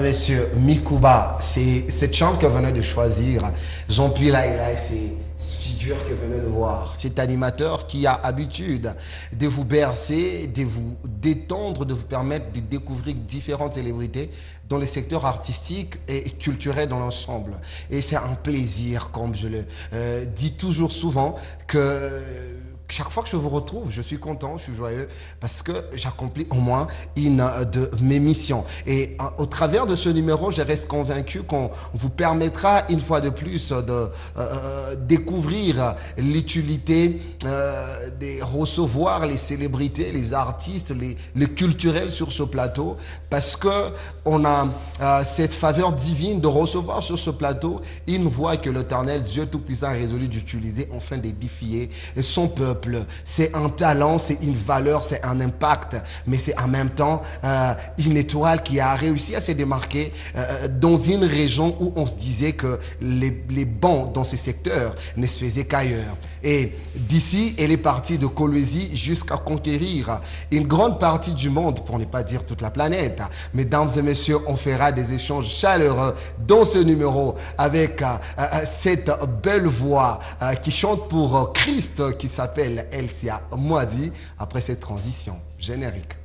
messieurs, Mikuba, c'est cette chantre que venait de choisir. Jean-Pierre Laïla, c'est figure que venez de voir. Cet animateur qui a habitude de vous bercer, de vous détendre, de vous permettre de découvrir différentes célébrités dans le secteur artistique et culturel dans l'ensemble. Et c'est un plaisir, comme je le dis toujours souvent, que chaque fois que je vous retrouve, je suis content, je suis joyeux parce que j'accomplis au moins une de mes missions. Et au travers de ce numéro, je reste convaincu qu'on vous permettra une fois de plus de découvrir l'utilité de recevoir les célébrités, les artistes, les culturels sur ce plateau parce que on a cette faveur divine de recevoir sur ce plateau une voix que l'Éternel, Dieu Tout-Puissant, a résolu d'utiliser afin de défier son peuple. C'est un talent, c'est une valeur, c'est un impact, mais c'est en même temps une étoile qui a réussi à se démarquer dans une région où on se disait que les bons dans ces secteurs ne se faisaient qu'ailleurs. Et d'ici, elle est partie de Kolwezi jusqu'à conquérir une grande partie du monde, pour ne pas dire toute la planète. Mesdames et messieurs, on fera des échanges chaleureux dans ce numéro avec cette belle voix qui chante pour Christ, qui s'appelle Elsia Mwadi, après cette transition générique.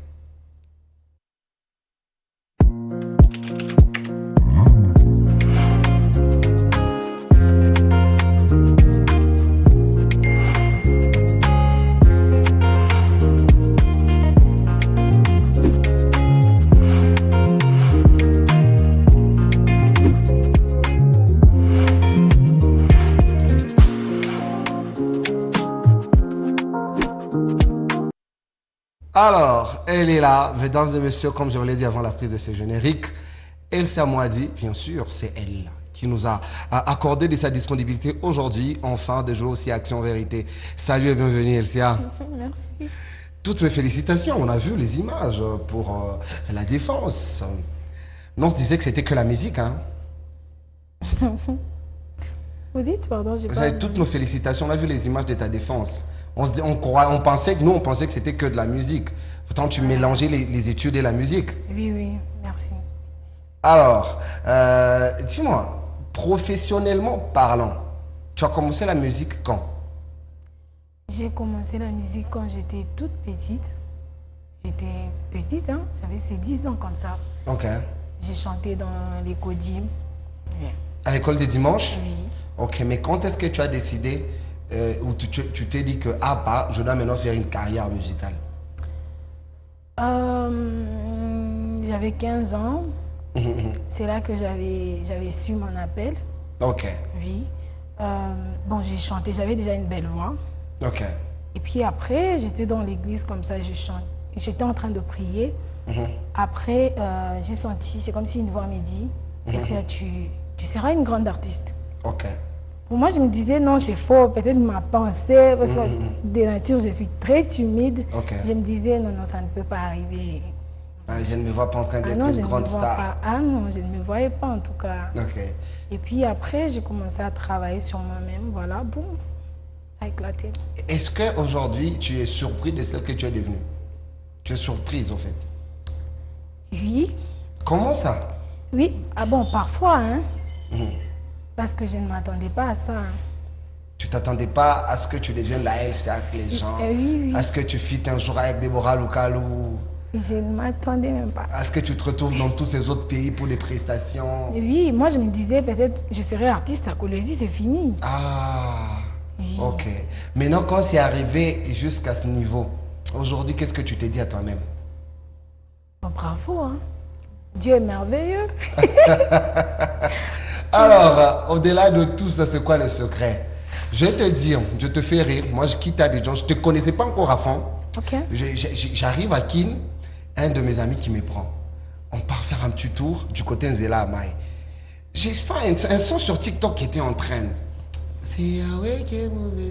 Alors, elle est là, mesdames et messieurs, comme je vous l'ai dit avant la prise de ce générique. Elsia Mwadi, bien sûr, c'est elle qui nous a accordé de sa disponibilité aujourd'hui, enfin, de jouer aussi Action Vérité. Salut et bienvenue, Elsia. Merci. Toutes mes félicitations, on a vu les images pour la défense. Non, on se disait que c'était que la musique, hein. Vous dites, pardon, j'ai pas... Toutes nos félicitations, on a vu les images de ta défense. On pensait que c'était que de la musique. Pourtant, tu mélangeais les études et la musique. Oui, oui, merci. Alors, dis-moi, professionnellement parlant, tu as commencé la musique quand? J'ai commencé la musique quand j'étais toute petite. J'étais petite, hein? J'avais ces 10 ans comme ça. Ok. J'ai chanté dans les Codim. Oui. À l'école des dimanches? Oui. Ok, mais quand est-ce que tu as décidé ou tu t'es dit que je dois maintenant faire une carrière musicale? J'avais 15 ans. C'est là que j'avais su mon appel. Ok. Oui. Bon, j'ai chanté, j'avais déjà une belle voix. Ok. Et puis après, j'étais dans l'église comme ça, je chante. J'étais en train de prier. Après, j'ai senti, c'est comme si une voix me dit, tu seras une grande artiste. Ok. Pour moi, je me disais, non, c'est faux, peut-être ma pensée, parce que de nature, je suis très timide. Ok. Je me disais, non, non, ça ne peut pas arriver. Je ne me vois pas en train d'être une grande star. Ah non, je ne me voyais pas en tout cas. Ok. Et puis après, j'ai commencé à travailler sur moi-même. Voilà, boum, ça a éclaté. Est-ce qu'aujourd'hui, tu es surpris de celle que tu es devenue? Tu es surprise, en fait? Oui. Comment ça? Oui. Ah bon, parfois, hein. Parce que je ne m'attendais pas à ça. Hein. Tu t'attendais pas à ce que tu deviennes la LCA avec les gens? Oui, oui. À ce que tu fites un jour avec Deborah Lukalou? Je ne m'attendais même pas. À ce que tu te retrouves dans tous ces autres pays pour des prestations? Oui, moi je me disais peut-être je serais artiste à Kolwezi, c'est fini. Ah, oui. Ok. Maintenant, quand c'est arrivé jusqu'à ce niveau, aujourd'hui, qu'est-ce que tu t'es dit à toi-même? Bon, bravo, hein. Dieu est merveilleux. Alors, au-delà de tout ça, c'est quoi le secret? Je vais te dire, je te fais rire. Moi, je quitte Abidjan. Je ne te connaissais pas encore à fond. Ok. J'arrive à Kin, un de mes amis qui me prend. On part faire un petit tour du côté Nzela Amaï. J'ai un son sur TikTok qui était en train. C'est Yahweh qui est mauvais.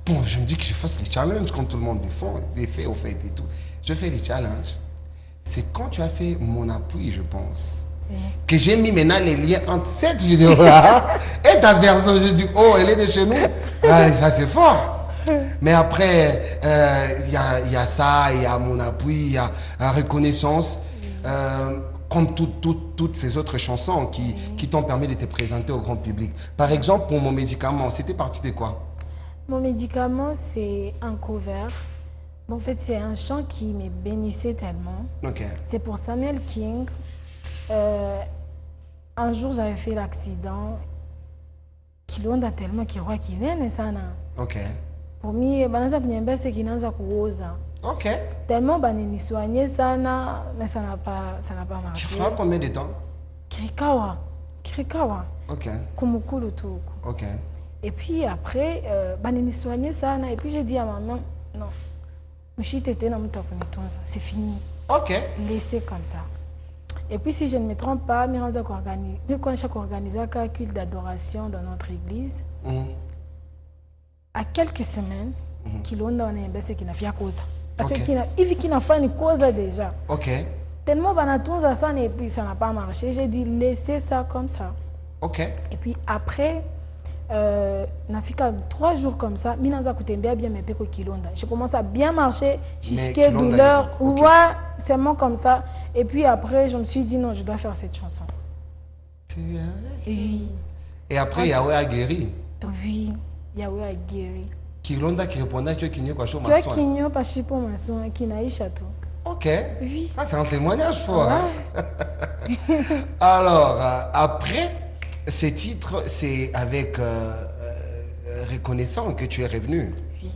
Bon, je me dis que je fasse les challenges comme tout le monde les fait au fait et tout. Je fais les challenges. C'est quand tu as fait mon appui, je pense, que j'ai mis maintenant les liens entre cette vidéo-là et ta version. Je dis, oh, elle est de chez nous. Ah, ça, c'est fort. Mais après, il y a ça, il y a mon appui, il y a la reconnaissance. comme toutes ces autres chansons qui t'ont permis de te présenter au grand public. Par exemple, pour mon médicament, c'était parti de quoi? Mon médicament, c'est un cover. Bon, en fait, c'est un chant qui me bénissait tellement. Ok. C'est pour Samuel King. Un jour, j'avais fait l'accident. Kilonda tellement kirwa kinene sana. Ok. Pour moi, banaanza kuniambia kinaanza kuoza. Ok. Tellement banini soigné sana, mais ça n'a pas Tu marché. feras combien de temps? Kirikawa. Ok. Kumukulu tuku. Ok. Et puis après, banini soigné sana. Et puis j'ai dit à maman, non, c'est fini. Ok. Laissez comme ça. Et puis si je ne me trompe pas, nous avons organisé un culte d'adoration dans notre église. À quelques semaines, Kilonda on a investi qui n'a fait cause. Parce qu'il n'a fait une cause déjà. Ok. Tellement banatunza ça et puis ça n'a pas marché. J'ai dit laissez ça comme ça. Ok. Et puis après, n'a fait 3 jours comme ça, Minanza Kutembea bien mes péco Kilonda. Je commence à bien marcher, jusqu'à douleur. Okay. Ouais, c'est bon comme ça. Et puis après, je me suis dit non, je dois faire cette chanson. Oui. Et après, Yahweh a guéri. Oui, Yahweh a guéri. Kilonda qui répondait que Kinyo quoi chaud maçon. Tu as Kinyo pas chipo maçon qui naïcha tout. Ok. Oui. Ça c'est un témoignage fort. Ouais. Hein? Alors après ces titres, c'est avec reconnaissant que tu es revenu. Oui.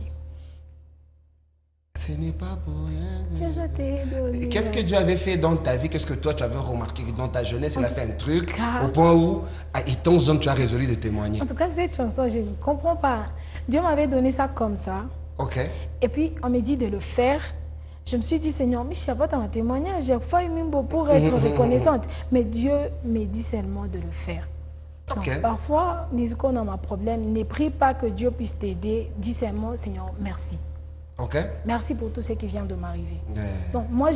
Ce n'est pas pour rien que je t'ai donné. Qu'est-ce que Dieu avait fait dans ta vie? Qu'est-ce que toi tu avais remarqué dans ta jeunesse? Il a fait un truc au point où, étant jeune, tu as résolu de témoigner. En tout cas, cette chanson, je ne comprends pas. Dieu m'avait donné ça comme ça. Ok. Et puis, on m'a dit de le faire. Je me suis dit, Seigneur, mais je ne sais pas un témoignage. J'ai fait pour être reconnaissante. Mais Dieu me dit seulement de le faire. Okay. Donc, parfois, nous avons un problème. Ne prie pas que Dieu puisse t'aider. Dis seulement, Seigneur, merci. Okay. Merci pour tout ce qui vient de m'arriver. Donc, moi,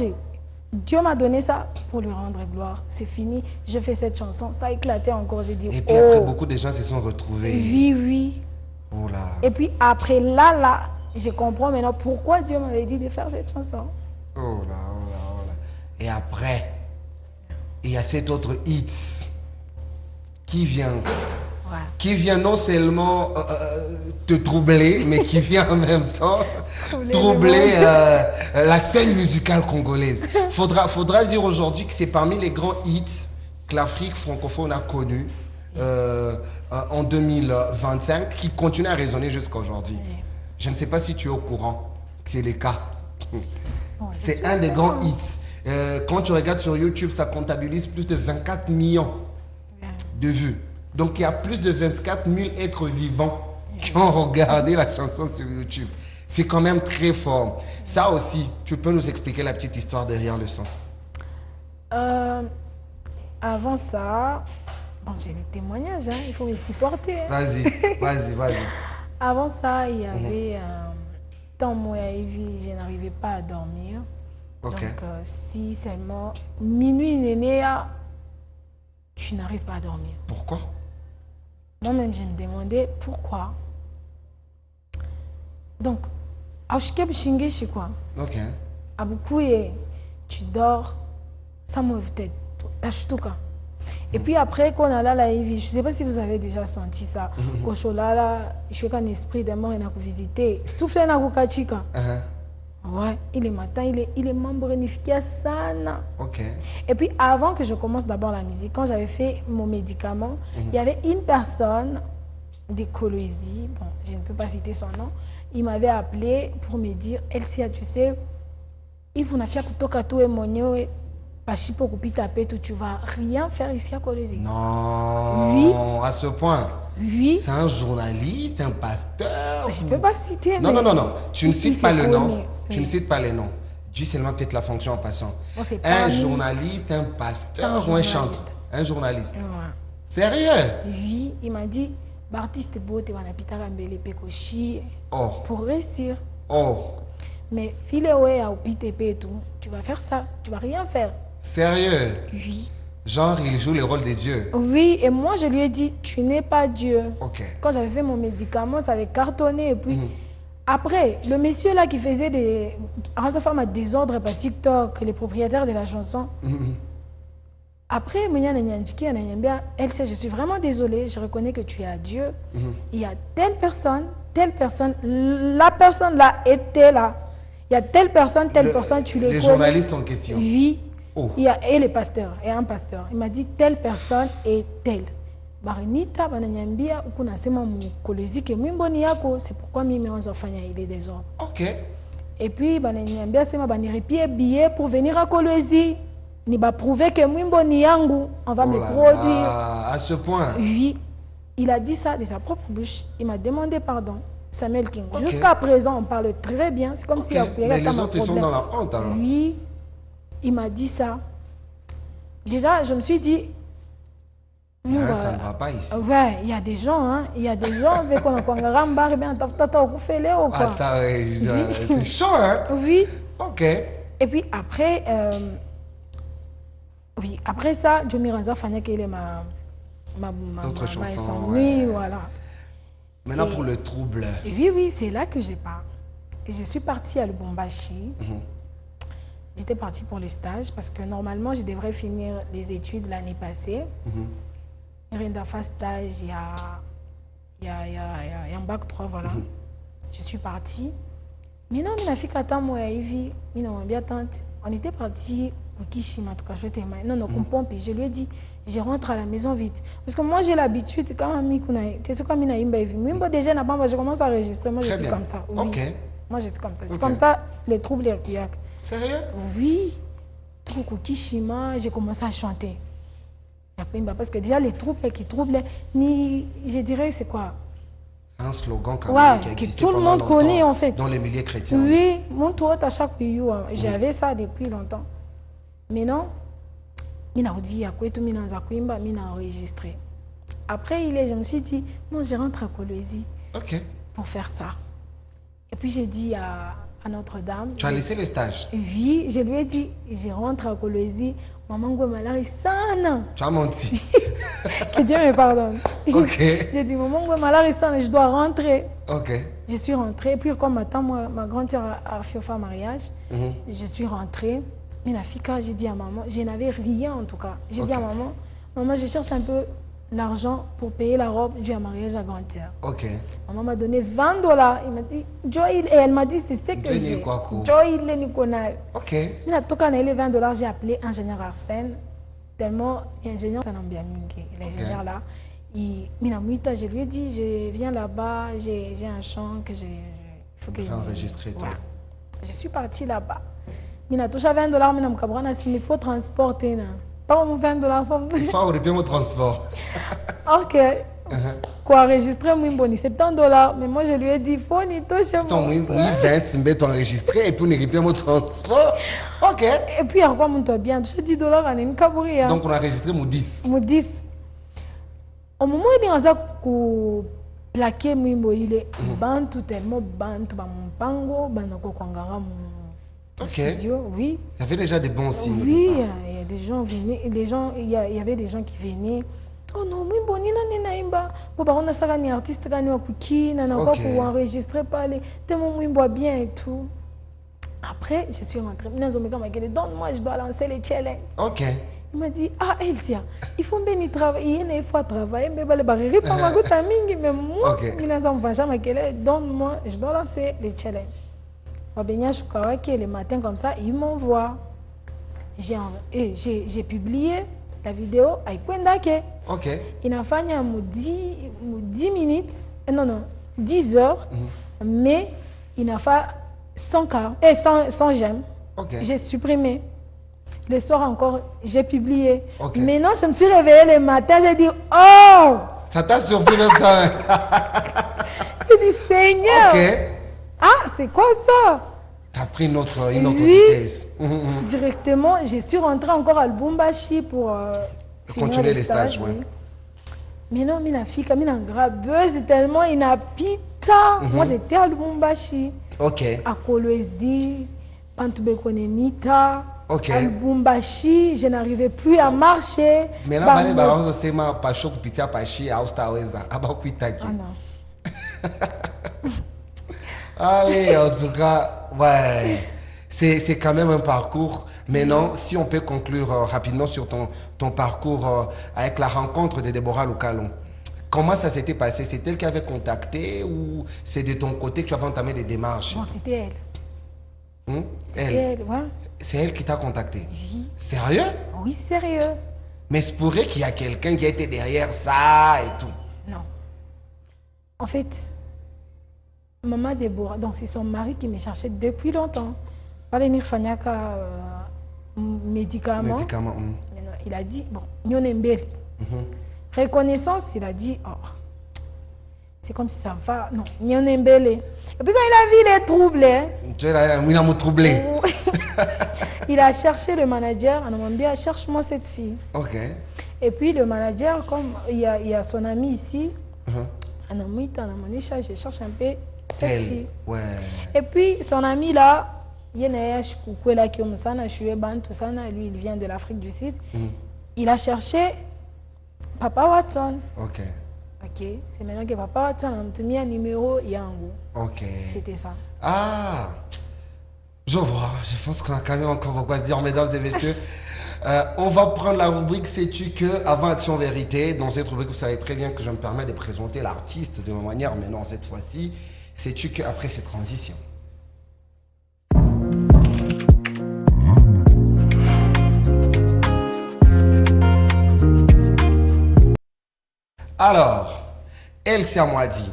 Dieu m'a donné ça pour lui rendre gloire. C'est fini. Je fais cette chanson. Ça a éclaté encore. J'ai dit, et puis après, beaucoup de gens se sont retrouvés. Oui, oui. Oh là. Et puis après, là, je comprends maintenant pourquoi Dieu m'avait dit de faire cette chanson. Oh là, oh là, oh là. Et après, il y a cet autre hit qui vient. Ouais. Qui vient non seulement te troubler, mais qui vient en même temps troubler la scène musicale congolaise. Faudra dire aujourd'hui que c'est parmi les grands hits que l'Afrique francophone a connus en 2025, qui continuent à résonner jusqu'à aujourd'hui. Ouais. Je ne sais pas si tu es au courant que c'est le cas. Bon, c'est un des grands hits. Quand tu regardes sur YouTube, ça comptabilise plus de 24 millions de vues. Donc, il y a plus de 24 000 êtres vivants qui ont regardé la chanson sur YouTube. C'est quand même très fort. Ça aussi, tu peux nous expliquer la petite histoire derrière le son? Avant ça, bon, j'ai des témoignages, hein, il faut me supporter. Hein. Vas-y. Avant ça, il y avait tant moi et je n'arrivais pas à dormir. Okay. Donc, si seulement minuit néné, tu n'arrives pas à dormir. Pourquoi? Moi-même, je me demandais pourquoi. Donc, c'est quoi? Ok. Tu dors, ça me fait tâche-touka. Et puis après, quand on a là, je ne sais pas si vous avez déjà senti ça. Quand je suis là, je suis un esprit de mort et je visiter. Souffle na kukachika. Ouais, il est matin, il est membre efficace sana. Ok. Et puis avant que je commence d'abord la musique, quand j'avais fait mon médicament, il y avait une personne de Colosie, bon, je ne peux pas citer son nom, il m'avait appelé pour me dire, Elsia, tu sais, il faut faire kutoka tu emonyo pashipo kupita petu, tu vas rien faire ici à Colosie. Non. Oui. À ce point. Oui. C'est un journaliste, un pasteur. Je ne peux pas citer. Non. Tu ne cites pas le nom. Tu ne cites pas les noms. Dis seulement peut-être la fonction en passant. Bon, un journaliste, un pasteur ou un chanteur. Un journaliste. Ouais. Sérieux? Oui, il m'a dit, Bartiste Bote Wanapitara Mbele Pekoshi. Oh. Pour réussir. Oh. Mais filewe à Opitepe tout, tu vas faire ça, tu vas rien faire. Sérieux? Oui. Genre, il joue le rôle de Dieu. Oui, et moi je lui ai dit, tu n'es pas Dieu. Ok. Quand j'avais fait mon médicament, ça avait cartonné et puis. Après, le monsieur là qui faisait des désordres par TikTok, les propriétaires de la chanson, Après, elle sait, je suis vraiment désolée, je reconnais que tu es à Dieu. Il y a telle personne, la personne là était là. Il y a telle personne, tu les connais. Les journalistes en question. Oui. Oh. Et les pasteurs, et un pasteur. Il m'a dit telle personne est telle. Barinita, bananyambia, ukuna sema mukolezi ke mwimboni yako, c'est pourquoi mimi onza fanya il est désordre. Ok. Et puis, bananyambia sema baniripie billet pour venir à Kolwezi. Ni ba prouver que mwimboni yangu, on va me produire. À ce point. Oui. Il a dit ça de sa propre bouche. Il m'a demandé pardon. Samuel King. Okay. Jusqu'à présent, on parle très bien. C'est comme si il y avait mais les autres, ils sont dans la honte alors. Oui. Il m'a dit ça. Déjà, je me suis dit... ça ne va pas ici. Ouais, il y a des gens, hein. Il y a des gens, avec on a c'est chaud, hein? Oui. Ok. Et puis après, oui, après ça, Jomi Ranza Fania, qui est ma chanson. Oui, voilà. Maintenant, pour le trouble. Oui, c'est là que je pars. Et je suis partie à Lubumbashi. J'étais partie pour le stage parce que normalement, je devrais finir les études l'année passée. Rinda fait stage, il y a un bac 3, voilà. Je suis partie. Mais non, ma fille, quand moi, on était parti au Kishima, en tout cas, je t'aime. Non, je lui ai dit, je rentre à la maison vite. Parce que moi, j'ai l'habitude, quand déjà, je commence à enregistrer, moi, je suis comme ça. Oui. Ok. Moi, je suis comme ça. C'est comme ça, les troubles, les recueillards. Sérieux? Oui. Au Kishima, j'ai commencé à chanter. Parce que déjà, les troubles qui troublent, je dirais, c'est quoi? Un slogan quand même qui que tout le monde connaît en fait. Dans les milieux chrétiens. Oui, mon tour à chaque pays. J'avais ça depuis longtemps. Mais non, je enregistré. Après, je me suis dit, non, je rentre à Kolwezi pour faire ça. Et puis j'ai dit à Notre-Dame. Tu as laissé le stage? Oui, je lui ai dit, je rentre à Kolwezi. Maman Gouemalari sana. Tu as menti. Que Dieu me pardonne. Ok. J'ai dit, maman Gouemalari sana, je dois rentrer. Ok. Je suis rentrée. Puis comme maintenant, ma grande-sœur a fait un mariage, je suis rentrée. Mais la fille, j'ai dit à maman, je n'avais rien en tout cas. J'ai dit à maman, maman, je cherche un peu l'argent pour payer la robe du mariage à grand-sœur. Ok. Maman m'a donné $20. Il m'a dit, et elle m'a dit, c'est ce que j'ai. Joy, il est Nikonai. Ok. Mais en tout cas, les $20, j'ai appelé ingénieur Arsène. Tellement, ingénieur, c'est un bien mingi. L'ingénieur là, je lui ai dit, je viens là-bas, j'ai un chant que il faut que enregistrer. Ouais. Je suis partie là-bas. Il touché $20, il faut transporter. Pas mon $20. Il faut enregistrer mon transport. Ok. Quoi enregistrer Mwimboni, $70. Mais moi je lui ai dit, faut ni toucher mon. Ton Mwimboni, 20, tu enregistré et puis on récupère mon transport. Ok. Et puis, il y a quoi mon toi bien, touché $10 à une kabouria. Donc on a enregistré mon 10. Mon 10. Au moment où il y a un plaqué Mwimbo, il est bantu tellement bantu, mon pango, banako kwangara mon studio, oui. Il y avait déjà des bons signes. Oui, il y a des gens venaient, il y avait des gens qui venaient. Oh non, Mwimbo nina imba. Bon bah on a ça ni artiste gani wakuki, nana quoi pour enregistrer pas les tellement Mwimbo bien et tout. Après, je suis rentrée. Donne-moi, je dois lancer les challenges. Ok. Il m'a dit, ah Elsia, il faut bien y travailler, il faut travailler, mais les barrières pas ma goutte à mingi, mais moi, donne-moi, je dois lancer les challenges. Le matin comme ça, il m'envoie. J'ai publié la vidéo à Ikwendake. Ok. Il a fait 10 minutes, non, 10 heures, mais il a fait 100 j'aime. J'ai supprimé. Le soir encore, j'ai publié. Maintenant, je me suis réveillée le matin, j'ai dit, oh! Ça t'a surpris même ça? J'ai dit, Seigneur! Ah, c'est quoi ça? Tu as pris une autre vitesse. Directement, je suis rentrée encore à Lubumbashi pour continuer les stages. Oui. Mais non, la fille, comme une grabeuse, tellement il n'a pita. Moi, j'étais à Lubumbashi. À Kolwezi, Pantubekonenita. À Lubumbashi, je n'arrivais plus à marcher. Mais là, c'est ma passion pour pitié à Pachi, à Ostaweza, à Bakuitaki. Ah non. Allez, en tout cas, ouais. C'est quand même un parcours. Maintenant, si on peut conclure rapidement sur ton parcours avec la rencontre de Déborah Lukalon. Comment ça s'était passé? C'est elle qui avait contacté ou c'est de ton côté que tu avais entamé des démarches? Bon, c'était elle. C'était Elle. elle, ouais. C'est elle qui t'a contacté? Oui. Sérieux? Oui, sérieux. Mais c'est pour qu'il y a quelqu'un qui a été derrière ça et tout. Non. En fait, Maman Déborah, donc c'est son mari qui me cherchait depuis longtemps. Valenir Fanyaka, médicaments. Médicaments. Maintenant, il a dit, bon, Nyonembele. Reconnaissance, il a dit, oh, c'est comme si ça va. Non, Nyonembele. Et puis quand il a vu les troubles, Tu es là, il a troublé. il a cherché le manager, on m'a dit, cherche-moi cette fille. Ok. Et puis le manager, comme il y a son ami ici, on a dit, je cherche un peu cette fille. Ouais. Et puis son ami là, lui, il vient de l'Afrique du Sud. Il a cherché Papa Watson. Ok. Ok, c'est maintenant que Papa Watson a mis un numéro Yango. Ok. C'était ça. Ah, je vois. Je pense qu'on a quand même encore beaucoup à se dire, mesdames et messieurs. On va prendre la rubrique Sais-tu que avant Action Vérité. Dans cette rubrique, vous savez très bien que je me permets de présenter l'artiste de ma manière, mais non, cette fois-ci, sais-tu que après ces transitions. Alors, Elsie Amouadi,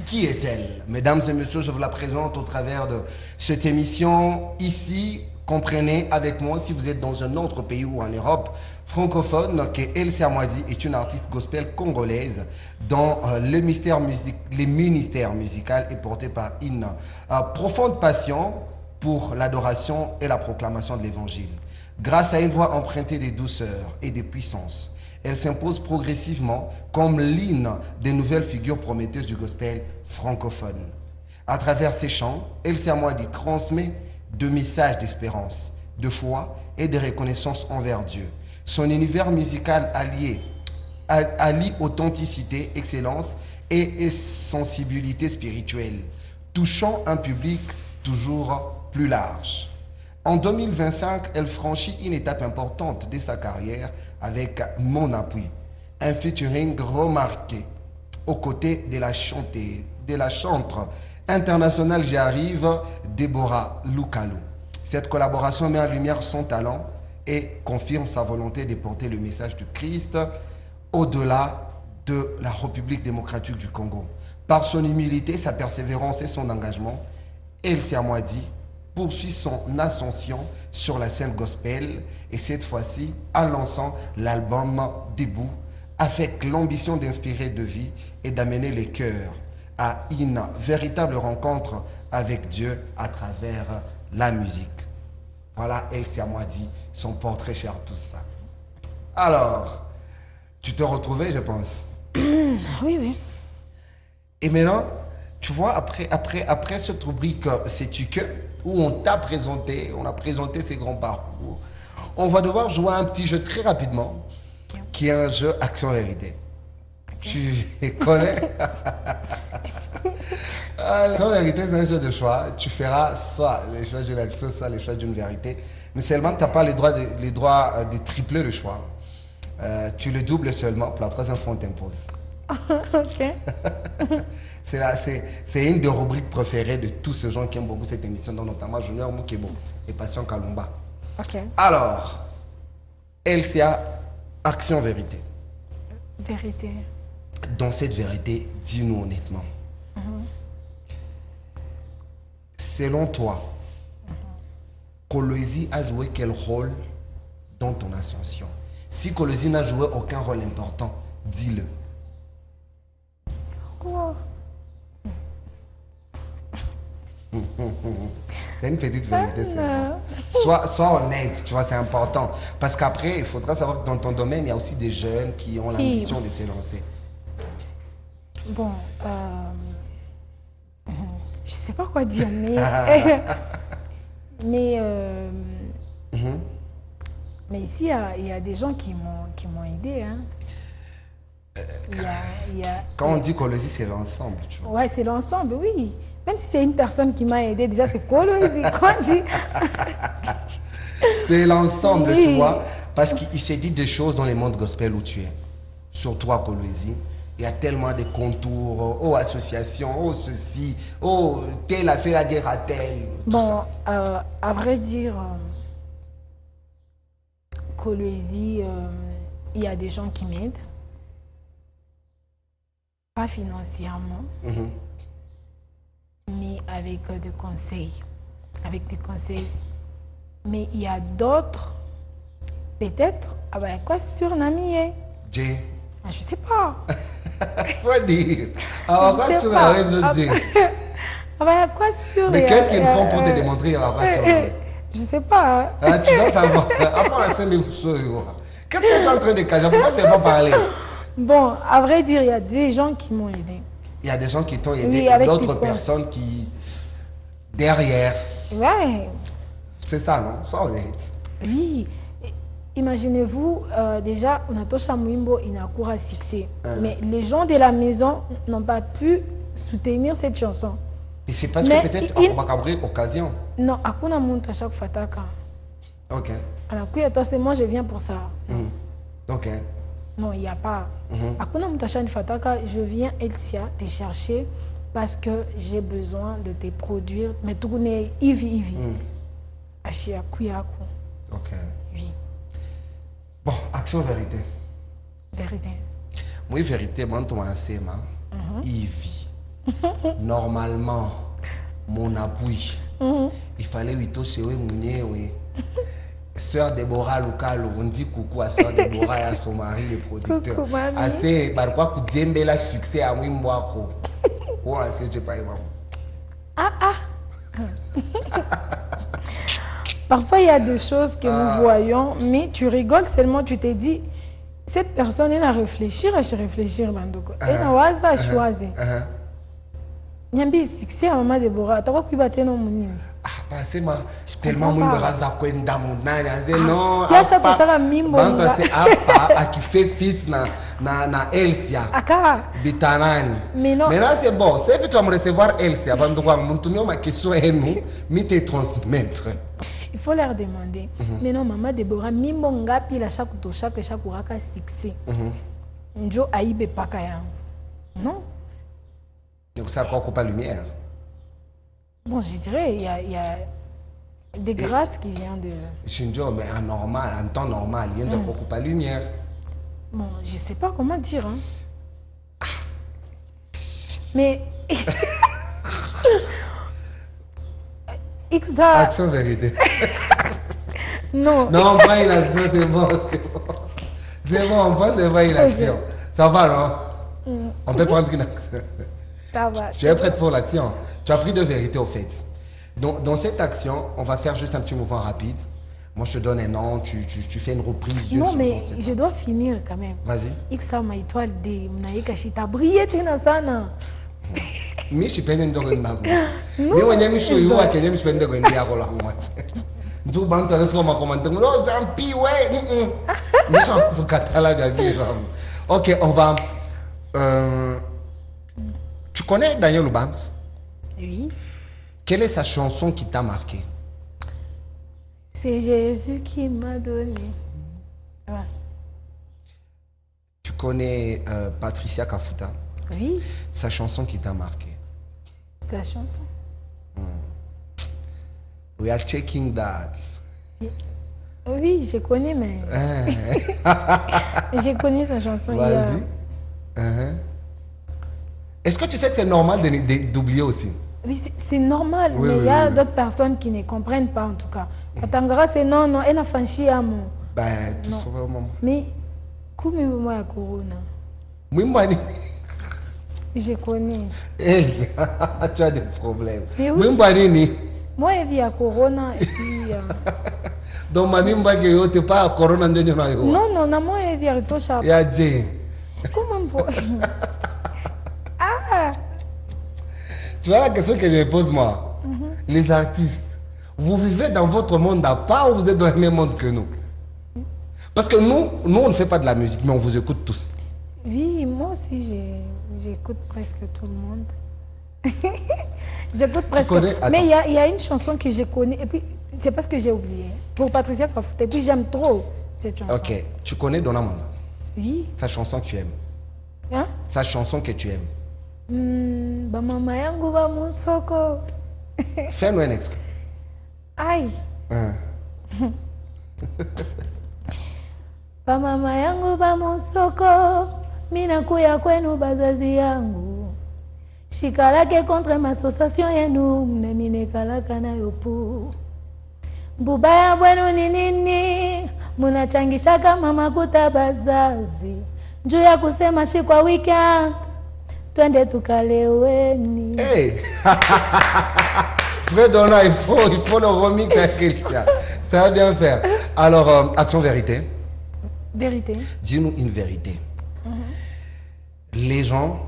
qui est-elle? Mesdames et messieurs, je vous la présente au travers de cette émission. Ici, comprenez avec moi, si vous êtes dans un autre pays ou en Europe francophone, que Elsie Amouadi est une artiste gospel congolaise dont le ministère musical est porté par une profonde passion pour l'adoration et la proclamation de l'évangile. Grâce à une voix empruntée de douceur et de puissance, elle s'impose progressivement comme l'une des nouvelles figures prometteuses du gospel francophone. À travers ses chants, Elsie Amouadi transmet de messages d'espérance, de foi et de reconnaissance envers Dieu. Son univers musical allie authenticité, excellence et sensibilité spirituelle, touchant un public toujours plus large. En 2025, elle franchit une étape importante de sa carrière avec Mon Appui, un featuring remarqué aux côtés de la chanteuse internationale J'arrive, Déborah Lukalon. Cette collaboration met en lumière son talent et confirme sa volonté de porter le message de Christ au-delà de la République démocratique du Congo. Par son humilité, sa persévérance et son engagement, Elsie Amouadi poursuit son ascension sur la scène gospel et cette fois-ci en lançant l'album Debout avec l'ambition d'inspirer de vie et d'amener les cœurs à une véritable rencontre avec Dieu à travers la musique. Voilà Elsie Amouadi, son portrait cher tout ça. Alors, tu te retrouvais, je pense. Oui, oui. Et maintenant, tu vois, après cette rubrique Sais-tu que, où on t'a présenté, on a présenté ses grands parcours, on va devoir jouer à un petit jeu très rapidement, qui est un jeu Action-Vérité. Tu connais? L'action-Vérité, c'est un jeu de choix. Tu feras soit les choix d'une action, soit les choix d'une vérité. Mais seulement que tu n'as pas les droits de tripler le choix. Tu le doubles seulement, pour la troisième fois, on t'impose. Ok. C'est une des rubriques préférées de tous ces gens qui aiment beaucoup cette émission, dont notamment Junior Moukebo et Patient Kalumba. Ok. Alors, Elsia, Action Vérité. Vérité. Dans cette vérité, dis-nous honnêtement. Selon toi, Kolosi a joué quel rôle dans ton ascension? Si Kolosi n'a joué aucun rôle important, dis-le. Quoi? C'est une petite vérité. Sois honnête, tu vois, c'est important. Parce qu'après, il faudra savoir que dans ton domaine, il y a aussi des jeunes qui ont l'ambition de se lancer. Bon, je sais pas quoi dire, mais ici, il y a des gens qui m'ont aidé. Hein. Quand on dit Kolosi, c'est l'ensemble, tu vois. Ouais, c'est l'ensemble, oui. Même si c'est une personne qui m'a aidé, déjà c'est Kolosi. Quand on dit... C'est l'ensemble, Oui. tu vois. Parce qu'il s'est dit des choses dans le monde gospel où tu es. Sur toi, Kolwezi. Il y a tellement de contours. Oh, association. Oh, ceci. Oh, tel a fait la guerre à tel. Tout Bon, ça. à vrai dire, Kolwezi, il y a des gens qui m'aident. Pas financièrement, mais avec des conseils. Avec des conseils. Mais il y a d'autres, peut-être, ah ben, quoi sur Nami, Jay. je sais pas. Faut dire. Ah, Je pas sais sur pas. la réseau Jay. Ah ben, quoi sur Mais qu'est-ce qu'ils font pour te démontrer à quoi sur la je sais pas. Hein. Ah, tu dois savoir. Après la scène de choses. Qu'est-ce que tu es en train de cacher? Pourquoi tu ne veux pas parler? Bon, à vrai dire, il y a des gens qui m'ont aidé. Il y a des gens qui t'ont aidé, Oui, avec d'autres des personnes qui, derrière, Ouais, c'est ça, non? Sois honnête. oui. Imaginez-vous, déjà, on a touché à Mouimbo, il a cours à succès. Mais les gens de la maison n'ont pas pu soutenir cette chanson. Et c'est parce Mais que peut-être il- on va cabrer occasion. Non, Akuna monte à chaque fataka. Ok. Alors, toi, c'est moi, je viens pour ça. Ok. Non, il n'y a pas. Akuna monte à chaque fataka, je viens, Elsia, te chercher parce que j'ai besoin de te produire. Mais tout le monde est Ivi. Achia Kuyaku. Ok. Oui, Bon, action vérité. vérité. Moi, vérité, moi, tu m'as dit, il vit. Normalement, mon appui, il fallait lui toucher, oui. Sœur Déborah Lukalo, on dit coucou à Sœur Déborah et à son mari, le producteur. Coucou, mamie. Assez, barquois, coup d'embe la succès à Wimboako. Ou à ce pas maman. Parfois, il y a des choses que nous voyons, mais tu rigoles seulement, tu te dis, cette personne, elle a réfléchi, Bandoko. Elle a waza à choisir. Nyambi, succès à Maman Déborah. T'as quoi qui battait non mounini? Ah, parce que moi, tellement comprends mon pas. braza kwenda munani, azé non. il y a chaque chose à mimbo, Banta nga. c'est apa à qui fait fit na Elsia. Aka, Bitanani. Mais non. Maintenant c'est bon, c'est fait tu vas me recevoir Elsia avant de voir mon tournoi ma question est nous, mi te transmettre. il faut leur demander. Mais non, Maman Déborah, mimbo ngapi la chaque uraka succès. Njo aïbe pakayango. Non. Donc ça quoi coupe la lumière. Bon, je dirais, il y a des grâces qui viennent de... Shinjo mais en normal, en temps normal, il y a de coupe la lumière. Bon, je sais pas comment dire. Hein. Mais... Ikusa... Action vérité. Non. Non, pas une action, c'est bon, c'est bon. C'est bon, on passe pas une action. Ça va, non? On peut prendre une action. Ça va. Tu es prête pour l'action. Tu as pris de vérité au fait. Donc, dans cette action, on va faire juste un petit mouvement rapide. Moi, je te donne un nom, tu fais une reprise d'une Non, chanson. mais c'est je dois finir quand même. Vas-y. Ikusa ma étoile de Mnaïka Chita brillé tena sana. Mi shipende ndo kwenda. Mi wanya mi show you akenya mi shipende kwenda yako la ngwa. Ndu bantu alasko ma commenter. Lo jampi ouais. Mi chanson catalogue vie. OK, on va tu connais Daniel Oubams? Oui. Quelle est sa chanson qui t'a marqué? C'est Jésus qui m'a donné. Ouais. Tu connais Patricia Kafuta? Oui, Sa chanson qui t'a marqué? c'est la chanson. We are checking that. Oui, je connais, mais... J'ai connu sa chanson. il y a- Vas-y. Est-ce que tu sais que c'est normal d'oublier aussi? Oui, c'est normal, Oui, mais il oui, y a oui. d'autres personnes qui ne comprennent pas en tout cas. Katangara, c'est non, elle a franchi à mon. Ben, tu sauves maman. Mais, comme moi, à Corona, Mwimbani, je connais. Elsa, tu as des problèmes. Mais oui. Mwimbani ni. Moi, je vis à Corona et puis. Donc, ma mimba que yo te pas corona ndio na yo. Non, non, moi, je vis à Ritocha. Ya Jane. Comment vous. Ah! Tu vois la question que je me pose moi. Les artistes, vous vivez dans votre monde à part ou vous êtes dans le même monde que nous? Parce que nous, on ne fait pas de la musique, mais on vous écoute tous. Oui, moi aussi, j'écoute presque tout le monde. J'écoute presque. connais? Mais Attends. il y a une chanson que je connais. Et puis, c'est parce que j'ai oublié. Pour Patricia Kafout. Et puis, j'aime trop cette chanson. Ok. Tu connais Donna Manza? Oui. Sa chanson que tu aimes. Hein? Sa chanson que tu aimes. Ba mama yangu ba monsoko. Fais-nous un extrait. Aïe. Hein. Ba mama yangu ba monsoko. Mina kuya kwenu bazazi yangu. Shikalake contre ma association yenu. Memine kalaka na yopu. Mbubaya bwenu ni nini? Munachangishaka mama kuta bazazi. Njuu ya kusema shikwa weekend. Twende tukaleweni. Hey! Frère Donna, il faut le remix avec quelqu'un. Ça va bien faire. Alors, action vérité. Vérité. Dis-nous une vérité. Les gens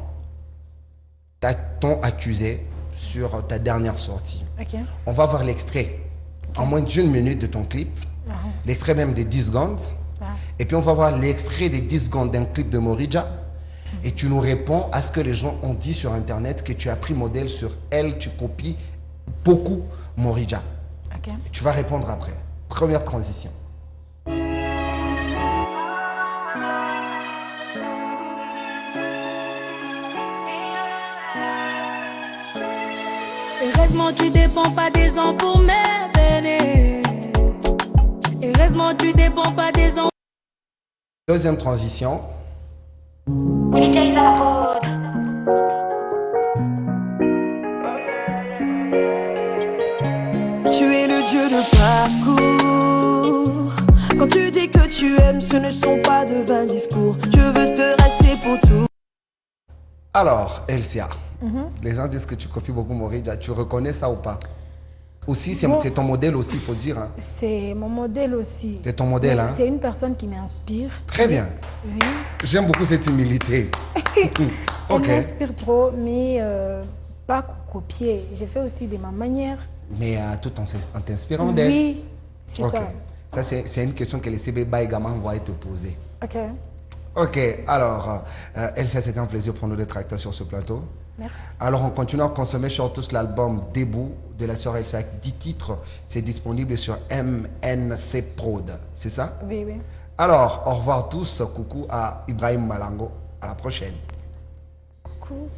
t'ont accusé sur ta dernière sortie. Ok. On va voir l'extrait en moins d'une minute de ton clip. L'extrait même de 10 secondes. Et puis on va voir l'extrait de 10 secondes d'un clip de Morija. Et tu nous réponds à ce que les gens ont dit sur Internet, que tu as pris modèle sur elle, tu copies beaucoup Morija. Ok. Et tu vas répondre après. Première transition. Heureusement tu dépends pas des ans pour m'aider. Heureusement tu dépends pas des ans. Deuxième transition. Tu es le dieu de parcours. Quand tu dis que tu aimes, ce ne sont pas de vains discours. Je veux te rester pour tout. Alors, Elsia, les gens disent que tu copies beaucoup Morija. Tu reconnais ça ou pas? Aussi, c'est Bon. ton modèle aussi, il faut dire. Hein. C'est mon modèle aussi. C'est ton modèle, hein? C'est une personne qui m'inspire. Très bien. Oui. J'aime beaucoup cette humilité. Elle Ok. m'inspire trop, mais pas copier. J'ai fait aussi de ma manière. Mais tout en t'inspirant d'elle. Oui, c'est Ok. ça. Ça, c'est une question que les CB également vont te poser. Ok. Ok, alors, Elsa, c'était un plaisir pour nous d'être avec toi sur ce plateau. Merci. Alors, on continue à consommer sur tous l'album Debout de la sœur Elsa. 10 titres, c'est disponible sur MNC Prod, c'est ça? Oui, oui. Alors, au revoir tous. Coucou à Ibrahim Malango. À la prochaine. Cool.